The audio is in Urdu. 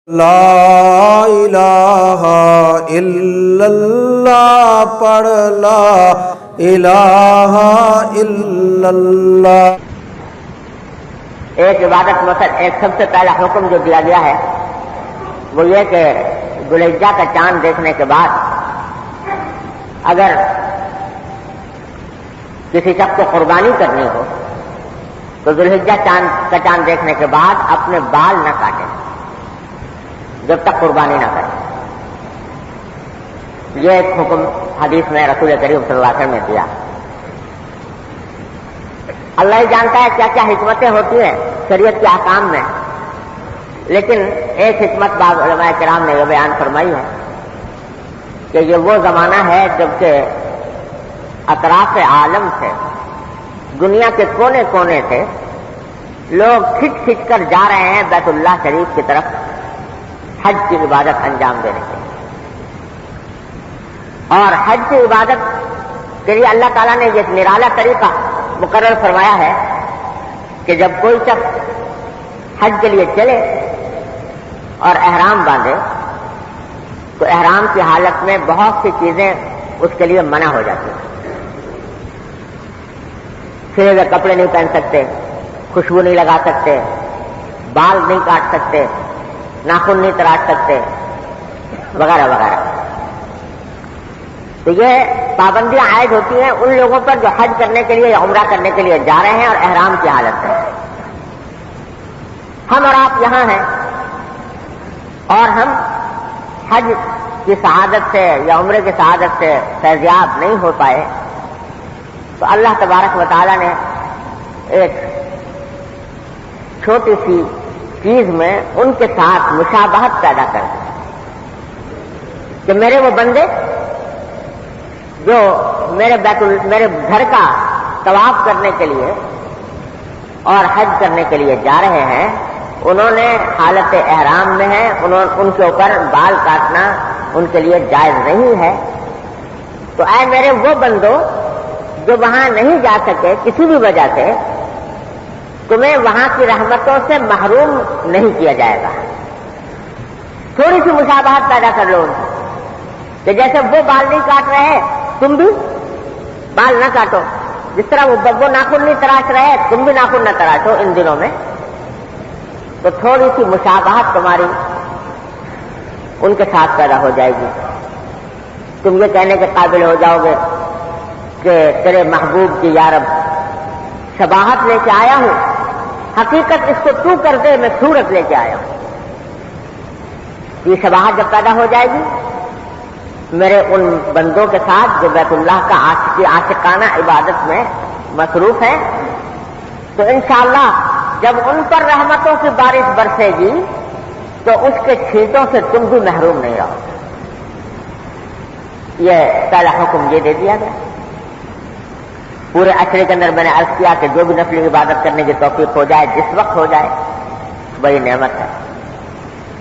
لا الہ الا اللہ پڑھ لا الہ الا اللہ۔ ایک عبادت مثلا ایک سب سے پہلا حکم جو دیا گیا ہے وہ یہ کہ ذوالحجہ کا چاند دیکھنے کے بعد اگر کسی شخص کو قربانی کرنی ہو تو ذوالحجہ کا چاند دیکھنے کے بعد اپنے بال نہ کاٹے جب تک قربانی نہ کرے۔ یہ ایک حکم حدیث میں رسول کریم صلی اللہ علیہ وسلم نے دیا۔ اللہ ہی جانتا ہے کیا کیا حکمتیں ہوتی ہیں شریعت کے احکام میں، لیکن ایک حکمت بعض علماء کرام نے یہ بیان فرمائی ہے کہ یہ وہ زمانہ ہے جبکہ اطراف عالم سے، دنیا کے کونے کونے سے لوگ کھچ کھچ کر جا رہے ہیں بیت اللہ شریف کی طرف حج کی عبادت انجام دینے کے لیے۔ اور حج کی عبادت کے لیے اللہ تعالیٰ نے یہ نرالا طریقہ مقرر فرمایا ہے کہ جب کوئی شخص حج کے لیے چلے اور احرام باندھے تو احرام کی حالت میں بہت سی چیزیں اس کے لیے منع ہو جاتی ہیں۔ سلے ہوئے کپڑے نہیں پہن سکتے، خوشبو نہیں لگا سکتے، بال نہیں کاٹ سکتے، ناخن نہیں تراش سکتے، وغیرہ وغیرہ۔ تو یہ پابندیاں عائد ہوتی ہیں ان لوگوں پر جو حج کرنے کے لیے یا عمرہ کرنے کے لیے جا رہے ہیں اور احرام کی حالت میں۔ ہم اور آپ یہاں ہیں اور ہم حج کی سعادت سے یا عمرے کی سعادت سے فیضیاب نہیں ہو پائے تو اللہ تبارک و تعالیٰ نے ایک چھوٹی سی چیز میں ان کے ساتھ مشابہت پیدا کر دی کہ میرے وہ بندے جو میرے گھر کا طواف کرنے کے لیے اور حج کرنے کے لیے جا رہے ہیں، انہوں نے حالت احرام میں ہیں، ان کے اوپر بال کاٹنا ان کے لیے جائز نہیں ہے۔ تو اے میرے وہ بندو جو وہاں نہیں جا سکے کسی بھی وجہ سے، تمہیں وہاں کی رحمتوں سے محروم نہیں کیا جائے گا۔ تھوڑی سی مشابہت پیدا کر لو ان کو کہ جیسے وہ بال نہیں کاٹ رہے تم بھی بال نہ کاٹو، جس طرح وہ ناخن نہیں تراش رہے تم بھی ناخن نہ تراشو ان دنوں میں۔ تو تھوڑی سی مشابہت تمہاری ان کے ساتھ پیدا ہو جائے گی، تم یہ کہنے کے قابل ہو جاؤ گے کہ تیرے محبوب کی یا رب شباہت لے کے آیا ہوں، حقیقت اس کو تو کر دے میں صورت لے کے آیا ہوں۔ یہ شباہت جب پیدا ہو جائے گی میرے ان بندوں کے ساتھ جو بیت اللہ کا عاشقانہ عبادت میں مصروف ہیں، تو انشاءاللہ جب ان پر رحمتوں کی بارش برسے گی تو اس کے چھینٹوں سے تم بھی محروم نہیں رہو۔ یہ پہلا حکم یہ دے دیا گیا۔ پورے عشرے کے اندر میں نے عرض کیا کہ جو بھی نفلی عبادت کرنے کی توفیق ہو جائے جس وقت ہو جائے بڑی نعمت ہے۔